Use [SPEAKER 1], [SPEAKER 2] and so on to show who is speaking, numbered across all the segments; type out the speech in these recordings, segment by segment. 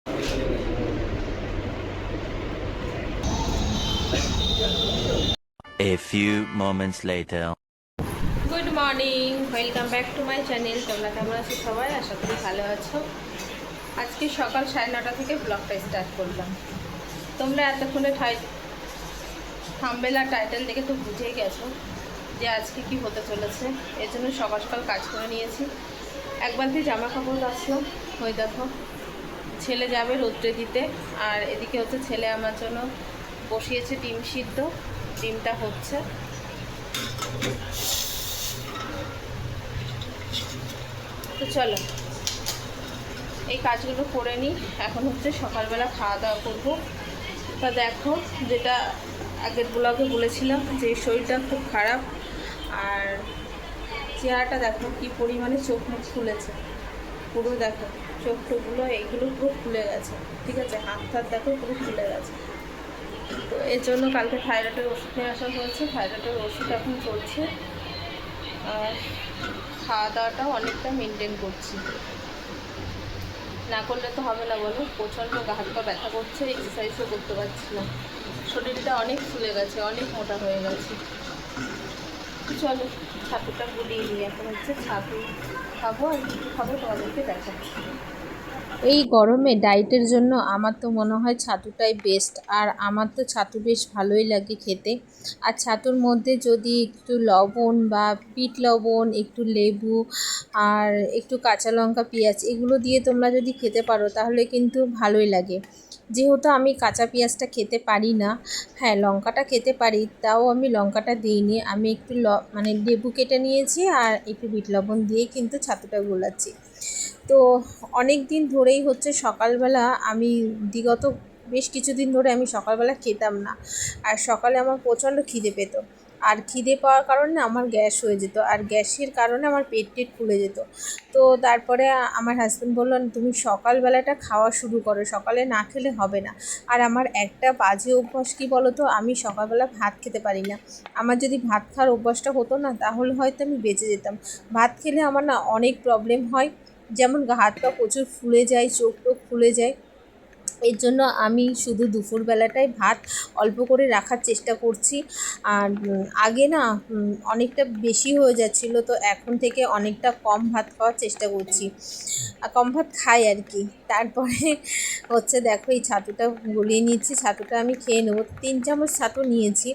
[SPEAKER 1] A few moments later.
[SPEAKER 2] Good morning, welcome back to my channel. তোমরা কেমন আছো সবাই? আশা করি ভালো আছো। আজকে সকাল 9:30 থেকে ব্লগটা স্টার্ট করলাম। তোমরা এতক্ষণে থাম্বনেল আর টাইটেল দেখে তো বুঝেই গেছো যে আজকে কি হতে চলেছে। এর জন্য সকাল সকাল কাজ করে নিয়েছি। এক বালতি জামা কাপড় আসলো, ওই দেখো ছেলে যাবে রোদ্রে দিতে। আর এদিকে হচ্ছে ছেলে আমার জন্য বসিয়েছে ডিম সিদ্ধ, ডিমটা হচ্ছে। তো চলো এই কাজগুলো করে নিই। এখন হচ্ছে সকালবেলা খাওয়া দাওয়া করবো। তা দেখো, যেটা আগের ব্লগে বলেছিলাম যে শরীরটা খুব খারাপ, আর চেহারাটা দেখো কি পরিমাণে চোখ মুখ ফুলেছে। পুরো দেখো চোখ টোকগুলো এইগুলো পুরো ফুলে গেছে, ঠিক আছে? হাত হাত দেখো পুরো ফুলে গেছে। তো এর জন্য কালকে থাইরয়েডের ওষুধ নিয়ে আসা হয়েছে। থাইরয়েডের ওষুধ এখন চলছে, আর খাওয়া দাওয়াটাও অনেকটা মেনটেন করছি। না করলে তো হবে না বলো, প্রচণ্ড গা হাত পা ব্যথা করছে, এক্সারসাইজও করতে পারছি না। শরীরটা অনেক ফুলে গেছে, অনেক মোটা হয়ে গেছে। চলো ছাতুটা গুলিয়ে নিই। এখন হচ্ছে ছাতু খাবো, আর কিছু খাবো তোমাদেরকে দেখাচ্ছি। এই গরমে ডায়েটের জন্য আমার তো মনে হয় ছাতুটাই বেস্ট। আর আমার তো ছাতু বেশ ভালোই লাগে খেতে। আর ছাতুর মধ্যে যদি একটু লবণ বা বিট লবণ, একটু লেবু আর একটু কাঁচা লঙ্কা, পেঁয়াজ এগুলো দিয়ে তোমরা যদি খেতে পারো তাহলে কিন্তু ভালোই লাগে। যেহেতু আমি কাঁচা পেঁয়াজটা খেতে পারি না, হ্যাঁ লঙ্কাটা খেতে পারি, তাও আমি লঙ্কাটা দিইনি। আমি একটু মানে লেবু কেটে নিয়েছি আর একটু বিট লবণ দিয়ে কিন্তু ছাতুটা গোলাচ্ছি। তো অনেক দিন ধরেই হচ্ছে সকালবেলা আমি বিগত বেশ কিছুদিন ধরে আমি সকালবেলা খেতাম না। আর সকালে আমার প্রচণ্ড খিদে পেত, আর খিদে পাওয়ার কারণে আমার গ্যাস হয়ে যেত, আর গ্যাসের কারণে আমার পেট টেট ফুলে যেত। তো তারপরে আমার হাজব্যান্ড বললো তুমি সকালবেলাটা খাওয়া শুরু করো, সকালে না খেলে হবে না। আর আমার একটা বাজে অভ্যাস কী বলো তো, আমি সকালবেলা ভাত খেতে পারি না। আমার যদি ভাত খাওয়ার অভ্যাসটা হতো না তাহলে হয়তো আমি বেঁচে যেতাম। ভাত খেলে আমার না অনেক প্রবলেম হয়, যেমন হাত পা প্রচুর ফুলে যায়, চোখ টোক ফুলে যায়। এর জন্য আমি শুধু দুপুরবেলাটাই ভাত অল্প করে রাখার চেষ্টা করছি। আর আগে না অনেকটা বেশি হয়ে যাচ্ছিলো, তো এখন থেকে অনেকটা কম ভাত খাওয়ার চেষ্টা করছি, কম ভাত খাই আর কি। তারপরে হচ্ছে দেখো এই ছাতুটা গলিয়ে নিচ্ছি। ছাতুটা আমি খেয়ে নেবো। 3 চামচ ছাতু নিয়েছি,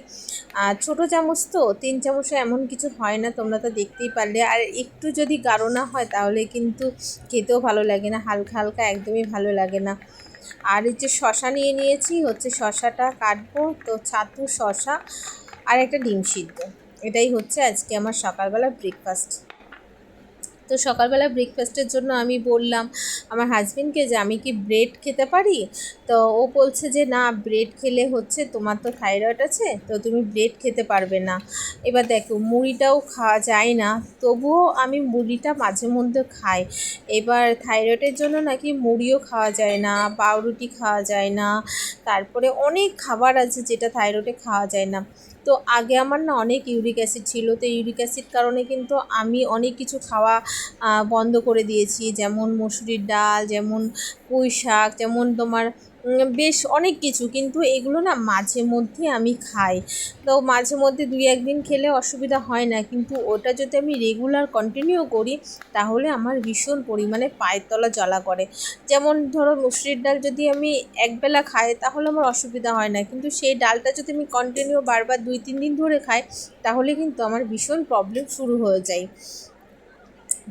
[SPEAKER 2] আর ছোটো চামচ তো 3 চামচে এমন কিছু হয় না, তোমরা তো দেখতেই পারলে। আর একটু যদি গাঢ় না হয় তাহলে কিন্তু খেতেও ভালো লাগে না, হালকা হালকা একদমই ভালো লাগে না। আর এই যে শশা নিয়ে নিয়েছি, হচ্ছে শশাটা কাটবো। তো ছাতু, শশা আর একটা ডিম সিদ্ধ, এটাই হচ্ছে আজকে আমার সকালবেলা ব্রেকফাস্ট। তো সকালবেলা ব্রেকফাস্টের জন্য আমি বললাম আমার হাজবেন্ডকে যে আমি কি ব্রেড খেতে পারি। তো ও বলছে যে না, ব্রেড খেলে হচ্ছে তোমার তো থাইরয়েড আছে, তো তুমি ব্রেড খেতে পারবে না। এবার দেখো মুড়িটাও খাওয়া যায় না, তবুও আমি মুড়িটা মাঝে মধ্যে খাই। এবার থাইরয়েডের জন্য নাকি মুড়িও খাওয়া যায় না, পাউরুটি খাওয়া যায় না, তারপরে অনেক খাবার আছে যেটা থাইরয়েডে খাওয়া যায় না। তো আগে আমার না অনেক ইউরিক অ্যাসিড ছিল, তো ইউরিক অ্যাসিড কারণে কিন্তু আমি অনেক কিছু খাওয়া বন্ধ করে দিয়েছি, যেমন মসুরির ডাল, যেমন পুঁই শাক, যেমন তোমার বেশ অনেক কিছু, কিন্তু এগুলো না মাঝে মধ্যে আমি খাই। তো মাঝে মধ্যে 2-1 দিন খেলে অসুবিধা হয় না, কিন্তু ওটা যদি আমি রেগুলার কন্টিনিউ করি তাহলে আমার ভীষণ পরিমাণে পায়ের তলা জ্বালা করে। যেমন ধরো মসুরির ডাল যদি আমি একবেলা খাই তাহলে আমার অসুবিধা হয় না, কিন্তু সেই ডালটা যদি আমি কন্টিনিউ বারবার 2-3 দিন ধরে খাই তাহলে কিন্তু আমার ভীষণ প্রবলেম শুরু হয়ে যায়।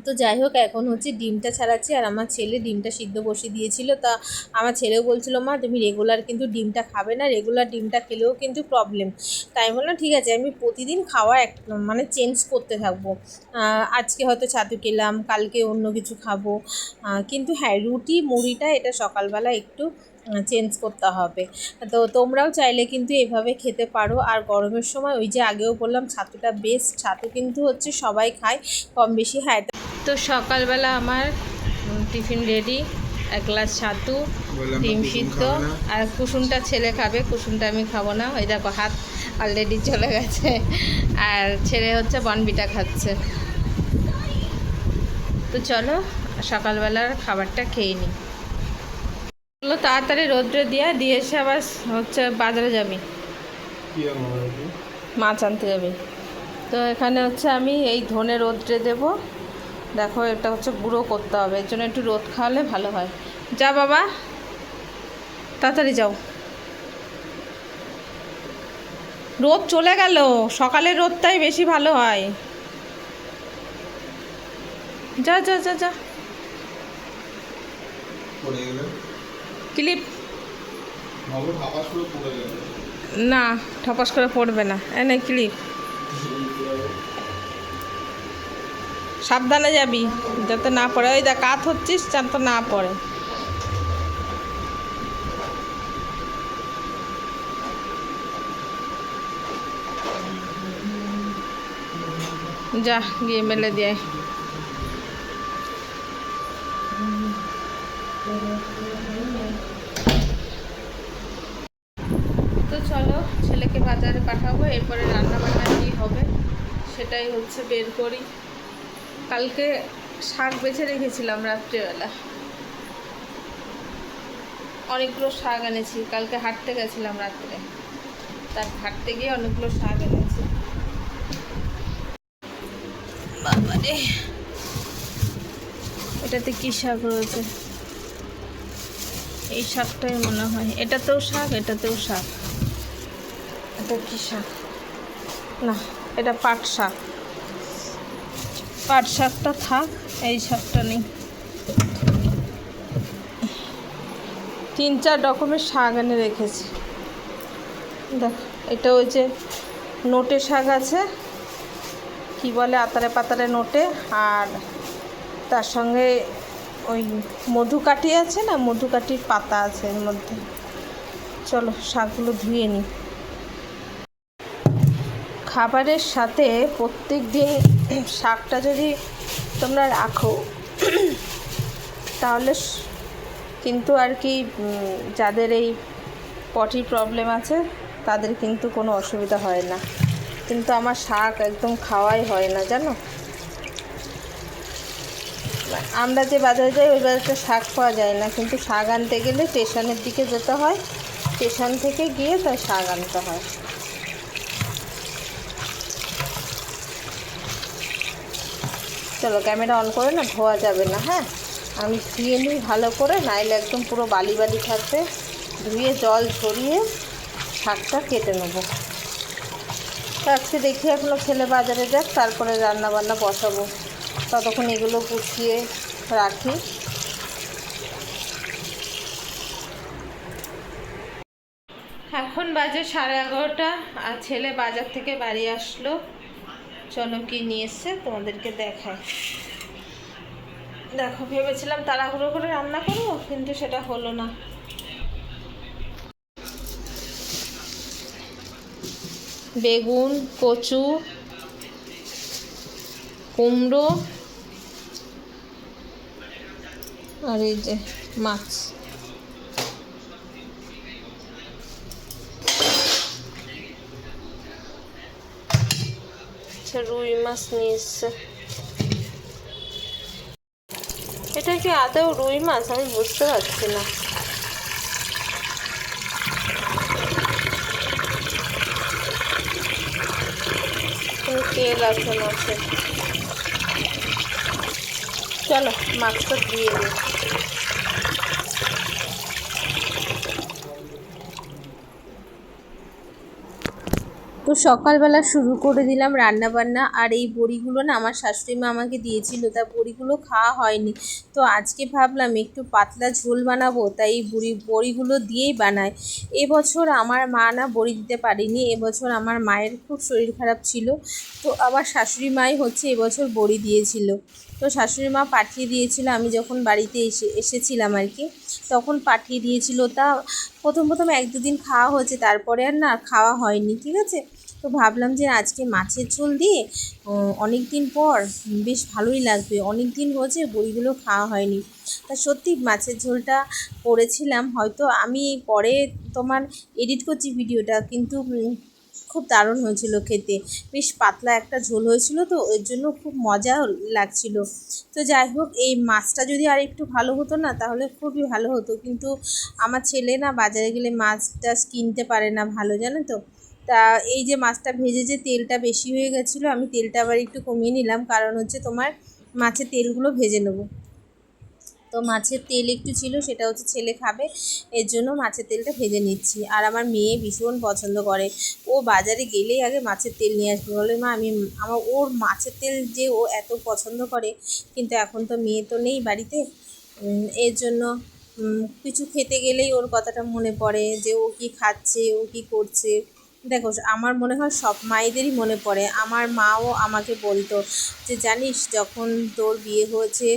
[SPEAKER 2] তো যাই হোক, এখন হচ্ছে ডিমটা ছাড়াচ্ছি, আর আমার ছেলে ডিমটা সিদ্ধ বসিয়ে দিয়েছিল। তা আমার ছেলেও বলছিল মা তুমি রেগুলার কিন্তু ডিমটা খাবে না, রেগুলার ডিমটা খেলেও কিন্তু প্রবলেম। তাই বললাম ঠিক আছে, আমি প্রতিদিন খাওয়া মানে চেঞ্জ করতে থাকবো। আজকে হয়তো ছাতু খেলাম, কালকে অন্য কিছু খাবো, কিন্তু হ্যাঁ রুটি মুড়িটা এটা সকালবেলা একটু চেঞ্জ করতে হবে। তো তোমরাও চাইলে কিন্তু এভাবে খেতে পারো। আর গরমের সময় ওই যে আগেও বললাম ছাতুটা বেস্ট, ছাতু কিন্তু হচ্ছে সবাই খায় কম বেশি। হ্যাঁ, তো সকালবেলা আমার টিফিন রেডি, 1 গ্লাস ছাতু, ডিম সিদ্ধ, আর কুসুমটা ছেলে খাবে, কুসুমটা আমি খাবো না। ওই দেখো হাত অলরেডি চলে গেছে, আর ছেলে হচ্ছে বনবিটা খাচ্ছে। তো চলো সকালবেলার খাবারটা খেয়ে নিই। চলো তাড়াতাড়ি রোদ্রে দিয়ে এসে আবার হচ্ছে বাজারে যাবি, মাছ আনতে যাবি। তো এখানে হচ্ছে আমি এই ধনে রোদ্রে দেব। দেখো এটা হচ্ছে গুঁড়ো করতে হবে, এর জন্য একটু রোদ খাওয়ালে ভালো হয়। যা বাবা তাড়াতাড়ি যাও, রোদ চলে গেল, সকালের রোদটাই বেশি ভালো হয়। যা যা যা যা। ক্লিপ না, ঠপাস করে পড়বে না, এনে ক্লিপ। সাবধানে যাবি যাতে না পড়ে, ওই দেখ কাত হচ্ছিস যাতে না পড়ে। যা গিয়ে মেলে দিয়ে। তো চলো ছেলেকে বাজারে পাঠাবো, এরপরে রান্নাবান্না কী হবে সেটাই হচ্ছে বের করি। কালকে শাক বেছে রেখেছিলাম রাত্রেবেলা, অনেকগুলো শাক এনেছি। কালকে হাঁটতে গেছিলাম রাত্রে, তার হাঁটতে গিয়ে অনেকগুলো শাক এনেছি। বাবারে এটাতে কী শাক রয়েছে, এই শাকটাই মনে হয়, এটাতেও শাক এটাতেও শাক। এটা কী শাক, না এটা পাট শাক। পাট শাকটা থাক, এই শাকটা নেই। 3-4 রকমের শাক এনে রেখেছি। দেখ এটা ওই যে নোটে শাক আছে, কি বলে আতারে পাতারে নোটে, আর তার সঙ্গে ওই মধুকাঠি আছে না, মধুকাঠির পাতা আছে এর মধ্যে। চলো শাকগুলো ধুয়ে নিই। খাবারের সাথে প্রত্যেক দিন শাকটা যদি তোমরা রাখো তাহলে কিন্তু আর কি যাদের এই পটি প্রবলেম আছে তাদের কিন্তু কোনো অসুবিধা হয় না। কিন্তু আমার শাক একদম খাওয়াই হয় না জানো। আমরা যে বাজারে যাই ওই বাজারটা শাক পাওয়া যায় না, কিন্তু শাক আনতে গেলে স্টেশনের দিকে যেতে হয়, স্টেশন থেকে গিয়ে তাই শাক আনতে হয়। চলো ক্যামেরা অন করে না, ধোয়া যাবে না, হ্যাঁ আমি ধুয়ে নিই ভালো করে, নাইলে একদম পুরো বালি বালি থাকবে। ধুয়ে জল ঝরিয়ে শাকটা কেটে নেবো। তো আজকে দেখি এখনও ছেলে বাজারে যাক, তারপরে রান্না বান্না বসাবো। ততক্ষণ এগুলো গুছিয়ে রাখি। এখন বাজে 11:30 আর ছেলে বাজার থেকে বাড়ি আসলো। চলো কি নিয়ে এসছে তোমাদেরকে দেখায়। দেখো ভেবেছিলাম তাড়াহুড়ো করে রান্না করবো, কিন্তু সেটা হলো না। বেগুন, কচু, কুমড়ো আর এই যে মাছ। রুই মাছ নিয়ে এসছে। এটা কি আদৌ রুই মাছ আমি বুঝতে পারছি না। তেল আছে মাছের। চলো মাছটা দিয়ে দিই। তো সকালবেলা শুরু করে দিলাম রান্না বান্না। আর এই বড়িগুলো না আমার শাশুড়ি মা আমাকে দিয়েছিল, তা বড়িগুলো খাওয়া হয়নি। তো আজকে ভাবলাম একটু পাতলা ঝোল বানাবো, তাই এই বড়িগুলো দিয়েই বানাই। এবছর আমার মা না বড়ি দিতে পারেনি, এবছর আমার মায়ের খুব শরীর খারাপ ছিল। তো আমার শাশুড়ি মাই হচ্ছে এবছর বড়ি দিয়েছিল। তো শাশুড়ি মা পাঠিয়ে দিয়েছিল, আমি যখন বাড়িতে এসেছিলাম আর কি, তখন পাঠিয়ে দিয়েছিল। তা প্রথম 1-2 দিন খাওয়া হয়েছে, তারপরে আর না খাওয়া হয়নি, ঠিক আছে। তো ভাবলাম যে আজকে মাছের ঝোল দিয়ে অনেক দিন পর বেশ ভালোই লাগবে, অনেক দিন হয়েছে বড়িগুলো খাওয়া হয়নি। তা সত্যি মাছের ঝোলটা করেছিলাম, হয়তো আমি পরে তোমার এডিট করছি ভিডিওটা, কিন্তু
[SPEAKER 3] খুব দারুণ হয়েছিল খেতে, বেশ পাতলা একটা ঝোল হয়েছিল, তো ওর জন্য খুব মজা লাগছিল। তো যাই হোক, এই মাছটা যদি আর একটু ভালো হতো না তাহলে খুবই ভালো হতো, কিন্তু আমার ছেলে না বাজারে গেলে মাছ টাছ কিনতে পারে না ভালো, জানো তো। তা এই যে মাছটা ভেজে যে তেলটা বেশি হয়ে গেছিলো, আমি তেলটা আবার একটু কমিয়ে নিলাম, কারণ হচ্ছে তোমার মাছের তেলগুলো ভেজে নেবো। তো মাছের তেল একটু ছিল, সেটা হচ্ছে ছেলে খাবে, এর জন্য মাছের তেলটা ভেজে নিচ্ছি। আর আমার মেয়ে ভীষণ পছন্দ করে, ও বাজারে গেলেই আগে মাছের তেল নিয়ে আসবে, বলে মা আমি ওর মাছের তেল যে ও এত পছন্দ করে। কিন্তু এখন তো মেয়ে তো নেই বাড়িতে, এর জন্য কিছু খেতে গেলেই ওর কথাটা মনে পড়ে যে ও কি খাচ্ছে, ও কি করছে। দেখো, আমার মনে হয় সব মায়েদেরই মনে পড়ে। আমার মাও আমাকে বলতো যে জানিস, যখন তোর বিয়ে হয়েছে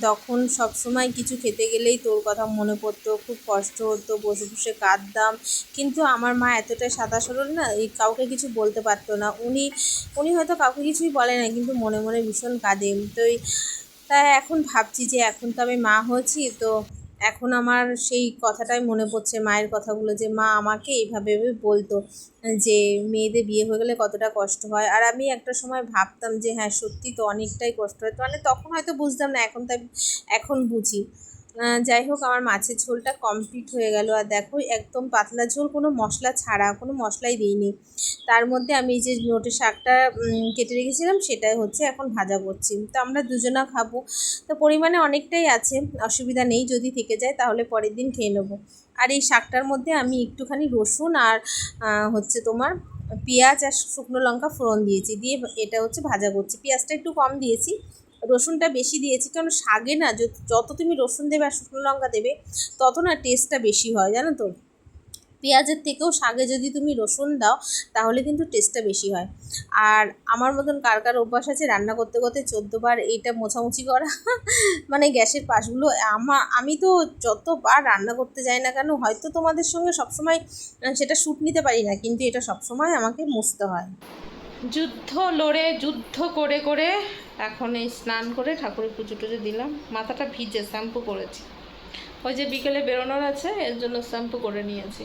[SPEAKER 3] তখন সব সময় কিছু খেতে গেলেই তোর কথা মনে পড়তো, খুব কষ্ট হতো, বসে বসে কাঁদতাম। কিন্তু আমার মা এতটাই সাদা সরল না, এই কাউকে কিছু বলতে পারতো না। উনি হয়তো কাউকে কিছুই বলে না, কিন্তু মনে মনে ভীষণ কাঁদে। তো তাই এখন ভাবছি যে এখন তো আমি মা হয়েছি, তো এখন আমার সেই কথাটাই মনে পড়ছে, মায়ের কথাগুলো, যে মা আমাকে এইভাবে বলতো যে মেয়েদের বিয়ে হয়ে গেলে কতটা কষ্ট হয়। আর আমি একটা সময় ভাবতাম যে হ্যাঁ সত্যি তো, অনেকটাই কষ্ট হয়, তো মানে তখন হয়তো বুঝতাম না, এখন বুঝি। যাই হোক, আমার মাছের ঝোলটা কমপ্লিট হয়ে গেল। আর দেখো, একদম পাতলা ঝোল, কোনো মশলা ছাড়া, কোনো মশলাই দিইনি। তার মধ্যে আমি যে নোটে শাকটা কেটে রেখেছিলাম সেটাই হচ্ছে এখন ভাজা করছি। তো আমরা দুজনা খাবো, তো পরিমাণে অনেকটাই আছে, অসুবিধা নেই, যদি থেকে যায় তাহলে পরের দিন খেয়ে নেবো। আর এই শাকটার মধ্যে আমি একটুখানি রসুন আর হচ্ছে তোমার পেঁয়াজ আর শুকনো লঙ্কা ফোড়ন দিয়েছি, দিয়ে এটা হচ্ছে ভাজা করছি। পেঁয়াজটা একটু কম দিয়েছি, রসুনটা বেশি দিয়েছি, কারণ শাকে না যত তুমি রসুন দেবে আর শুকনো লঙ্কা দেবে তত না টেস্টটা বেশি হয়, জানো তো। পেঁয়াজের থেকেও শাকে যদি তুমি রসুন দাও তাহলে কিন্তু টেস্টটা বেশি হয়। আর আমার মতন কার কার অভ্যাস আছে রান্না করতে করতে 14 বার এইটা মোছামুছি করা মানে গ্যাসের পাশগুলো। আমি তো যতবার রান্না করতে যাই না কেন, হয়তো তোমাদের সঙ্গে সবসময় সেটা শ্যুট নিতে পারি না, কিন্তু এটা সবসময় আমাকে মুছতে হয়।
[SPEAKER 2] যুদ্ধ লড়ে যুদ্ধ করে করে এখন এই স্নান করে ঠাকুরের পুজো টুজো দিলাম, মাথাটা ভিজে শ্যাম্পু করেছি, ওই যে বিকেলে বেরোনোর আছে এর জন্য শ্যাম্পু করে নিয়েছি।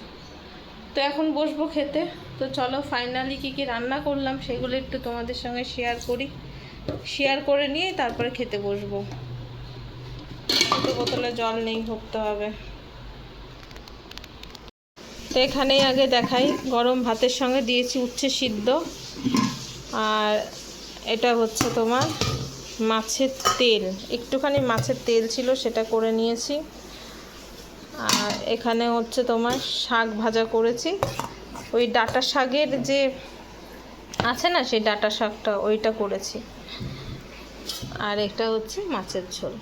[SPEAKER 2] তো এখন বসবো খেতে। তো চলো ফাইনালি কী রান্না করলাম সেগুলো একটু তোমাদের সঙ্গে শেয়ার করে নিয়ে তারপরে খেতে বসবো। বোতলে জল নেই, ভরতে হবে। তো এখানেই আগে দেখাই, গরম ভাতের সঙ্গে দিয়েছি উচ্ছে সিদ্ধ, আর এটা হচ্ছে তোমার মাছের তেল, একটুখানি মাছের তেল ছিল সেটা করে নিয়েছি। আর এখানে হচ্ছে তোমার শাক ভাজা করেছি, ওই ডাঁটা শাকের যে আছে না সেই ডাঁটা শাকটা, ওইটা করেছি। আর এটা হচ্ছে মাছের ঝোল,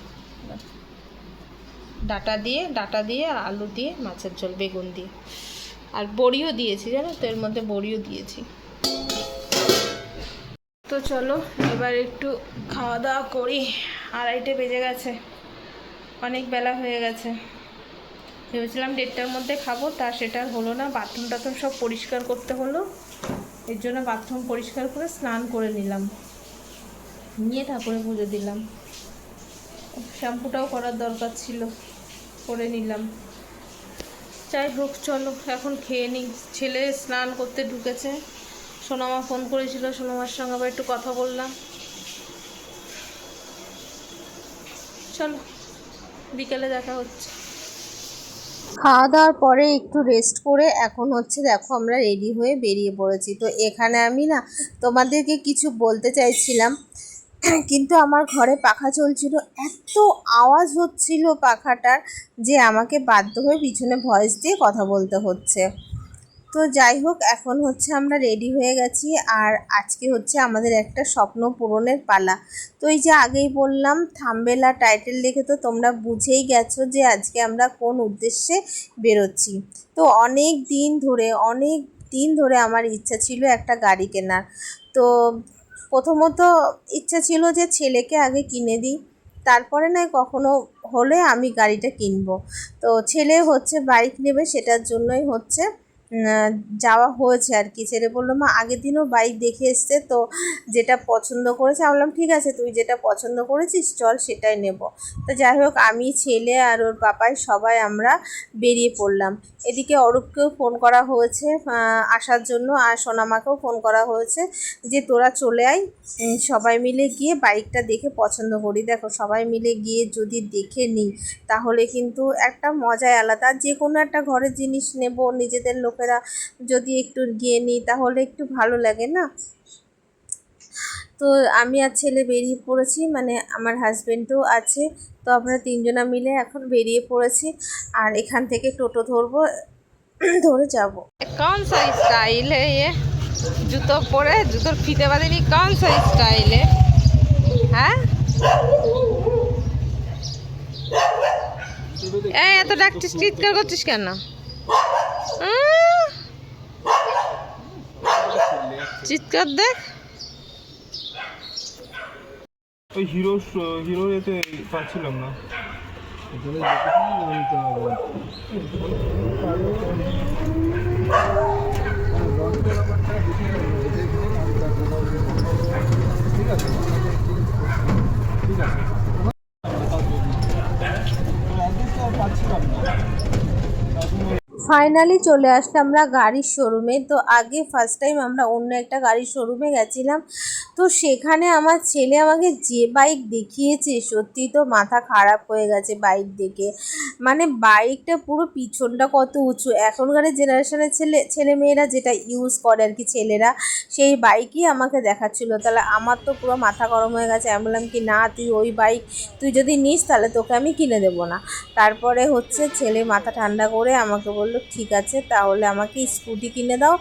[SPEAKER 2] ডাঁটা দিয়ে আর আলু দিয়ে মাছের ঝোল, বেগুন দিয়ে, আর বড়িও দিয়েছি, জানো তো, এর মধ্যে বড়িও দিয়েছি। তো চলো এবার একটু খাওয়া দাওয়া করি, 2:30 বেজে গেছে, অনেক বেলা হয়ে গেছে। ভেবেছিলাম 1:30টার মধ্যে খাবো, তা সেটা হলো না। বাথরুম টাথরুম সব পরিষ্কার করতে হলো, এর জন্য বাথরুম পরিষ্কার করে স্নান করে নিলাম, নিয়ে ঠাকুরের পুজো দিলাম। শ্যাম্পুটাও করার দরকার ছিল, করে নিলাম। যাই হোক, চলো এখন খেয়ে নিই। ছেলে স্নান করতে ঢুকেছে, সোনামা ফোন করেছিল, সোনামার সঙ্গে আবার একটু কথা বললাম। চলো বিকেলে দেখা হচ্ছে।
[SPEAKER 3] খাওয়া দাওয়ার পরে একটু রেস্ট করে এখন হচ্ছে দেখো আমরা রেডি হয়ে বেরিয়ে পড়েছি। তো এখানে আমি না তোমাদেরকে কিছু বলতে চাইছিলাম, কিন্তু আমার ঘরে পাখা চলছিল, এত আওয়াজ হচ্ছিল পাখাটার যে আমাকে বাধ্য হয়ে পিছনে ভয়েস দিয়ে কথা বলতে হচ্ছে। তো যাই হোক, এখন হচ্ছে আমরা রেডি হয়ে গেছি, আর আজকে হচ্ছে আমাদের একটা স্বপ্ন পূরণের পালা। তো এই যে আগেই বললাম, থাম্বনেল আর টাইটেল দেখে তো তোমরা বুঝেই গেছো যে আজকে আমরা কোন উদ্দেশ্যে বেরোচ্ছি। তো অনেক দিন ধরে আমার ইচ্ছা ছিল একটা গাড়ি কেনার। তো প্রথমত ইচ্ছা ছিল যে ছেলেকে আগে কিনে দিই, তারপরে নয় কখনো হলে আমি গাড়িটা কিনবো। তো ছেলে হচ্ছে বাইক নেবে, সেটার জন্যই হচ্ছে যাওয়া হয়েছে আর কি। ছেলে বললো মা আগের দিনও বাইক দেখে এসছে, তো যেটা পছন্দ করেছে। আমি বললাম ঠিক আছে, তুই যেটা পছন্দ করেছিস চল সেটাই নেব। তো যাই হোক আমি, ছেলে আর ওর পাপাই সবাই আমরা বেরিয়ে পড়লাম। এদিকে অরূপকেও ফোন করা হয়েছে আসার জন্য, আর সোনামাকেও ফোন করা হয়েছে যে তোরা চলে আয়, সবাই মিলে গিয়ে বাইকটা দেখে পছন্দ করি। দেখো সবাই মিলে গিয়ে যদি দেখে নিই তাহলে কিন্তু একটা মজাই আলাদা। যে কোনো একটা ঘরের জিনিস নেব, নিজেদের লোকেরা যদি একটু গিয়ে নিই তাহলে একটু ভালো লাগে না। তো আমি আর ছেলে বেরিয়ে পড়েছি, মানে আমার হাজব্যান্ডও আছে। তো আমরা তিনজনা মিলে এখন বেরিয়ে পড়েছি, আর এখান থেকে টোটো ধরবো, ধরে যাব।
[SPEAKER 2] कौन सा स्टाइल है ये? जूतो परे जूतोर फीते बांधेनी, कौन सा स्टाइल है? হ্যাঁ এই এত ডাকছিস, চিৎকার করছিস কেন? চিৎকার দেখ।
[SPEAKER 4] ওই হিরোর এতে পাচ্ছিলাম না। ঠিক আছে ঠিক আছে, পাচ্ছিলাম না।
[SPEAKER 3] ফাইনালি চলে আসলাম আমরা গাড়ির শোরুমে। তো আগে ফার্স্ট টাইম আমরা অন্য একটা গাড়ির শোরুমে গেছিলাম। তো সেখানে আমার ছেলে আমাকে যে বাইক দেখিয়েছে, সত্যি তো মাথা খারাপ হয়ে গেছে বাইক দেখে। মানে বাইকটা পুরো পিছনটা কত উঁচু, এখনকার জেনারেশনের ছেলেমেয়েরা যেটা ইউজ করে আর কি, ছেলেরা সেই বাইকই আমাকে দেখাচ্ছিলো। তাহলে আমার তো পুরো মাথা গরম হয়ে গেছে। আমি বললাম কি না, তুই ওই বাইক তুই যদি নিস তাহলে তোকে আমি কিনে দেবো না। তারপরে হচ্ছে ছেলে মাথা ঠান্ডা করে আমাকে বললো ঠিক আছে তাহলে আমাকে স্কুটি কিনে দাও,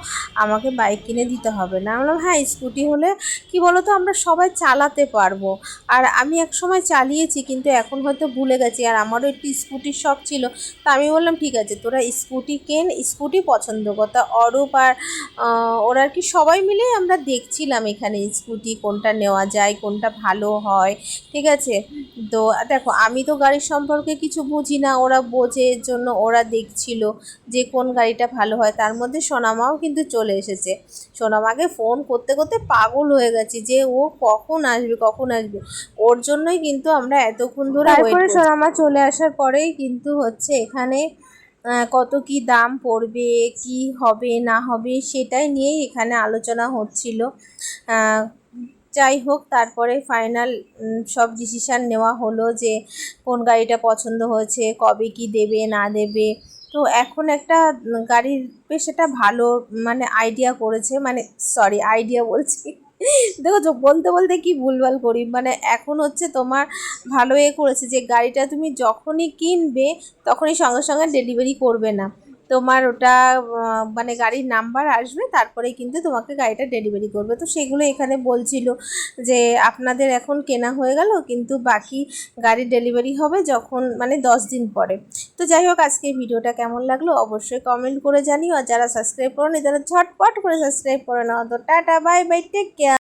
[SPEAKER 3] আমাকে বাইক কিনে দিতে হবে না। আমি বললাম হ্যাঁ, স্কুটি হলে কি বলো তো আমরা সবাই চালাতে পারবো। আর আমি এক সময় চালিয়েছি কিন্তু এখন হয়তো ভুলে গেছি, আর আমারও একটু স্কুটির শখ ছিল। তা আমি বললাম ঠিক আছে তোরা স্কুটি কেন, স্কুটি পছন্দ কর। তা অরূপ আর ওরা আর কি সবাই মিলে আমরা দেখছিলাম এখানে স্কুটি কোনটা নেওয়া যায়, কোনটা ভালো হয়। ঠিক আছে, তো দেখো আমি তো গাড়ির সম্পর্কে কিছু বুঝি না, ওরা বোঝে, এর জন্য ওরা দেখছিল যে কোন গাড়িটা ভালো হয়। তার মধ্যে সোনামাও কিন্তু চলে এসেছে। সোনামাকে ফোন করতে করতে পাগল হয়ে গেছি যে ও কখন আসবে কখন আসবে, ওর জন্যই কিন্তু আমরা এতক্ষণ ধরে ওয়েট করছি। সোনামা চলে আসার পরেই কিন্তু হচ্ছে এখানে কত কি দাম পড়বে, কি হবে না হবে সেটাই নিয়েই এখানে আলোচনা হচ্ছিল। যাই হোক তারপরে ফাইনাল সব ডিসিশান নেওয়া হলো যে কোন গাড়িটা পছন্দ হয়েছে, কবে কি দেবে না দেবে। তো এখন একটা গাড়ির বেশ একটা ভালো মানে আইডিয়া করেছে, মানে সরি আইডিয়া বলছি দেখো বলতে বলতে কি ভুলভাল করি। মানে এখন হচ্ছে তোমার ভালো করেছে যে গাড়িটা তুমি যখনই কিনবে তখনই সঙ্গে সঙ্গে ডেলিভারি করবে না, তোমার ওটা মানে গাড়ির নাম্বার আসবে তারপরেই কিন্তু তোমাকে গাড়িটা ডেলিভারি করবে। তো সেগুলো এখানে বলছিল যে আপনাদের এখন কেনা হয়ে গেল কিন্তু বাকি গাড়ির ডেলিভারি হবে যখন মানে 10 দিন পরে। তো যাই হোক আজকের ভিডিওটা কেমন লাগলো অবশ্যই কমেন্ট করে জানিও, আর যারা সাবস্ক্রাইব করোনি তারা ঝটপট করে সাবস্ক্রাইব করে নাও। তো tata bye bye, take care.